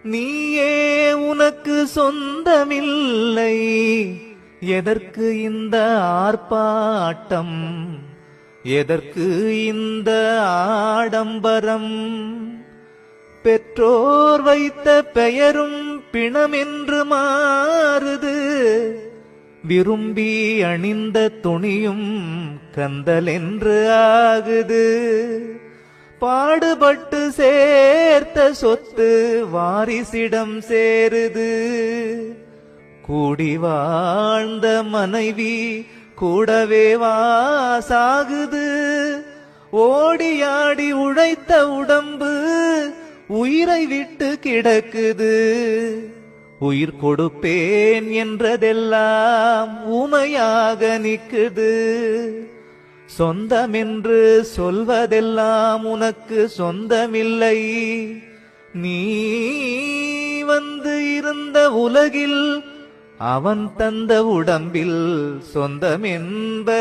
நீயே உனக்கு சொந்தமில்லை, எதற்கு இந்த ஆர்ப்பாட்டம், எதற்கு இந்த ஆடம்பரம்? பெற்றோர் வைத்த பெயரும் பிணமென்று மாறுது, விரும்பி அணிந்த துணியும் கந்தலென்று ஆகுது. பாடுபட்டு சேர்த்த சொத்து வாரிசிடம் சேருது, கூடி வாழ்ந்த மனைவி கூடவே வாசாகுது. ஓடியாடி உழைத்த உடம்பு உயிரை விட்டு கிடக்குது. உயிர் கொடுப்பேன் என்றதெல்லாம் ஊமையாக நிக்குது. சொந்தமென்று சொல்வதெல்லாம் உனக்கு சொந்தமில்லை. நீ வந்து இருந்த உலகில் அவன் தந்த உடம்பில் சொந்தமென்பதேதடா.